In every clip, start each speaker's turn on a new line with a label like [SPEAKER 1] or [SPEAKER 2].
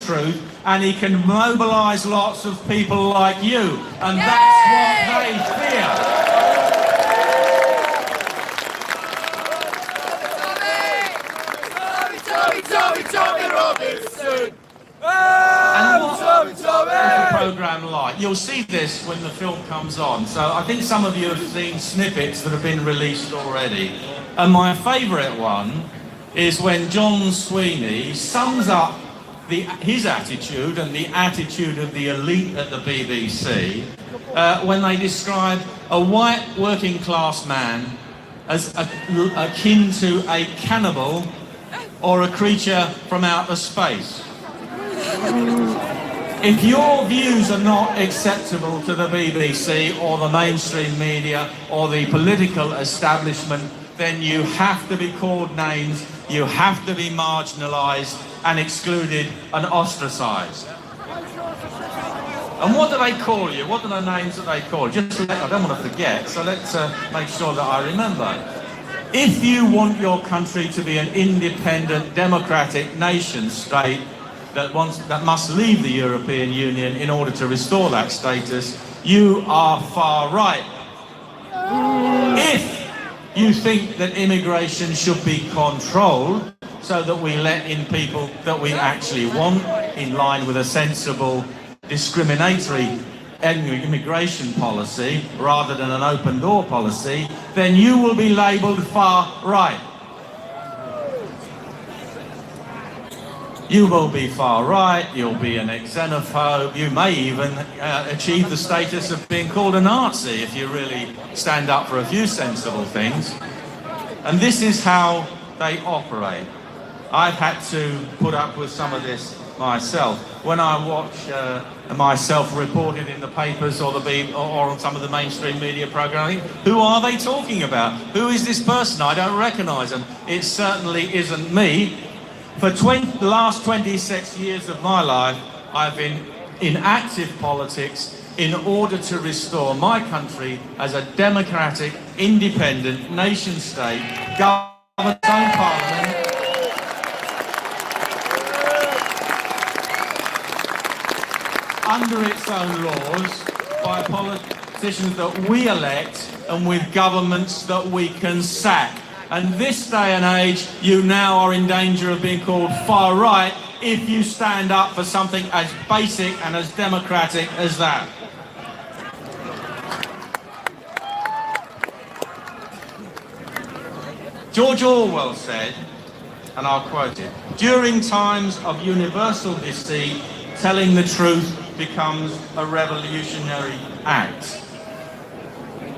[SPEAKER 1] truth, and he can mobilise lots of people like you, and that's what they fear.
[SPEAKER 2] Tommy Robinson!
[SPEAKER 1] And what's the programme like? You'll see this when the film comes on. So I think some of you have seen snippets that have been released already. And my favourite one is when John Sweeney sums up his attitude and the attitude of the elite at the BBC when they describe a white working class man as akin to a cannibal or a creature from outer space. If your views are not acceptable to the BBC or the mainstream media or the political establishment, then you have to be called names, you have to be marginalised and excluded and ostracised. And what do they call you? What are the names that they call you? I don't want to forget, so let's make sure that I remember. If you want your country to be an independent, democratic nation state that must leave the European Union in order to restore that status, you are far right. If you think that immigration should be controlled so that we let in people that we actually want in line with a sensible, discriminatory immigration policy rather than an open door policy, then you will be labelled far right. You will be far right, you'll be an xenophobe, you may even achieve the status of being called a Nazi if you really stand up for a few sensible things. And this is how they operate. I've had to put up with some of this myself. When I watch myself reported in the papers or on some of the mainstream media programming, who are they talking about? Who is this person? I don't recognise them. It certainly isn't me. For the last 26 years of my life, I've been in active politics in order to restore my country as a democratic, independent nation-state, government its own parliament, under its own laws, by politicians that we elect and with governments that we can sack. And this day and age, you now are in danger of being called far right if you stand up for something as basic and as democratic as that. George Orwell said, and I'll quote it, "During times of universal deceit, telling the truth becomes a revolutionary act."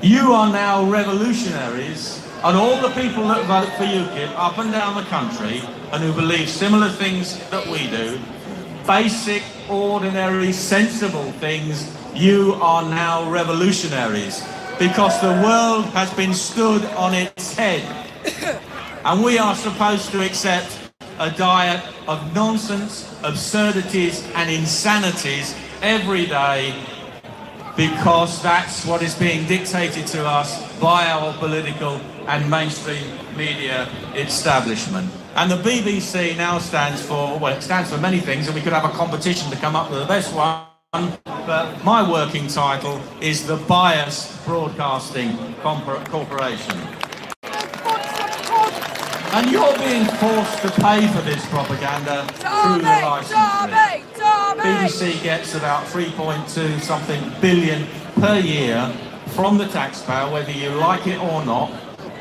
[SPEAKER 1] You are now revolutionaries, and all the people that vote for UKIP up and down the country and who believe similar things that we do, basic, ordinary, sensible things, you are now revolutionaries because the world has been stood on its head. And we are supposed to accept a diet of nonsense, absurdities and insanities every day because that's what is being dictated to us by our political and mainstream media establishment. And the BBC now stands for, well, it stands for many things, and we could have a competition to come up with the best one, but my working title is the Bias Broadcasting Corporation. And you're being forced to pay for this propaganda through the licensing. BBC gets about 3.2 something billion per year from the taxpayer, whether you like it or not.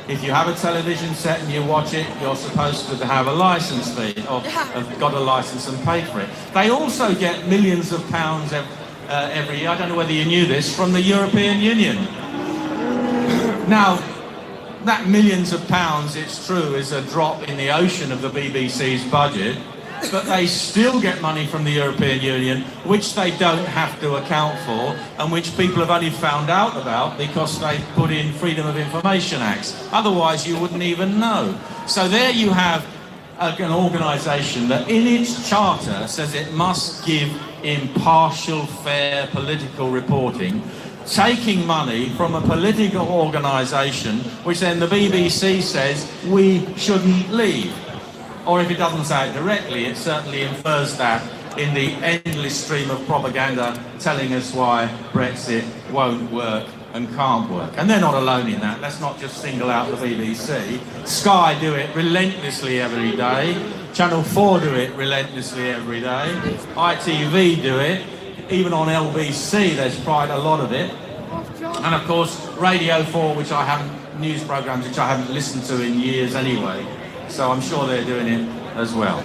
[SPEAKER 1] If you have a television set and you watch it, you're supposed to have a licence fee, or have got a licence and pay for it. They also get millions of pounds every year, I don't know whether you knew this, from the European Union. Now, that millions of pounds, it's true, is a drop in the ocean of the BBC's budget, but they still get money from the European Union, which they don't have to account for, and which people have only found out about because they put in Freedom of Information Acts. Otherwise, you wouldn't even know. So there you have an organisation that in its charter says it must give impartial, fair political reporting, taking money from a political organisation, which then the BBC says we shouldn't leave. Or if it doesn't say it directly, it certainly infers that in the endless stream of propaganda telling us why Brexit won't work and can't work. And they're not alone in that. Let's not just single out the BBC. Sky do it relentlessly every day. Channel 4 do it relentlessly every day. ITV do it. Even on LBC there's quite a lot of it. And of course Radio 4, which I haven't, news programmes which I haven't listened to in years anyway. So I'm sure they're doing it as well.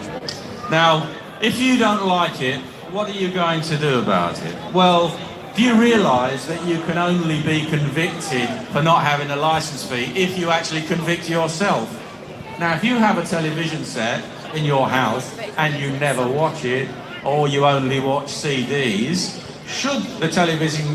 [SPEAKER 1] Now, if you don't like it, what are you going to do about it? Well, do you realise that you can only be convicted for not having a licence fee if you actually convict yourself? Now, if you have a television set in your house and you never watch it, or you only watch CDs, should the television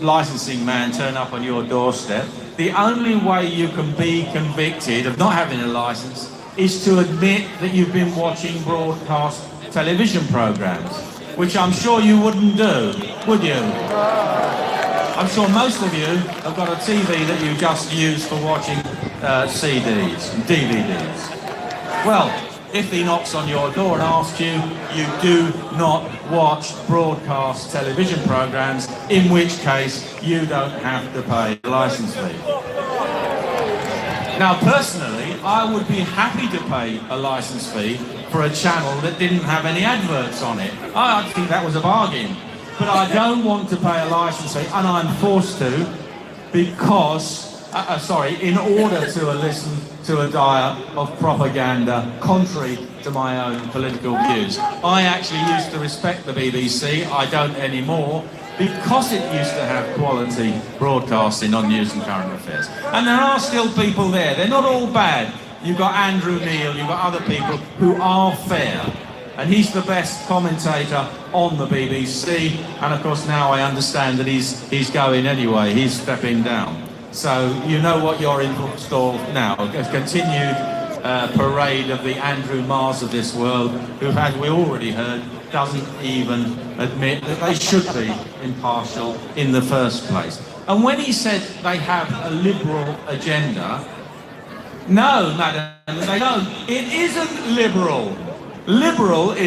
[SPEAKER 1] licensing man turn up on your doorstep, the only way you can be convicted of not having a licence is to admit that you've been watching broadcast television programmes, which I'm sure you wouldn't do, would you? I'm sure most of you have got a TV that you just use for watching CDs and DVDs. Well, if he knocks on your door and asks you, you do not watch broadcast television programmes, in which case you don't have to pay a licence fee. Now, personally, I would be happy to pay a licence fee for a channel that didn't have any adverts on it. I think that was a bargain. But I don't want to pay a licence fee, and I'm forced to, because, in order to listen to a diet of propaganda contrary to my own political views. I actually used to respect the BBC, I don't anymore, because it used to have quality broadcasting on news and current affairs. And there are still people there, they're not all bad. You've got Andrew Neil, you've got other people who are fair. And he's the best commentator on the BBC. And of course now I understand that he's going anyway, he's stepping down. So you know what you're in store now, a continued parade of the Andrew Marrs of this world, who, as we already heard, doesn't even admit that they should be impartial in the first place. And when he said they have a liberal agenda, no, madam, they don't. It isn't liberal. Liberal is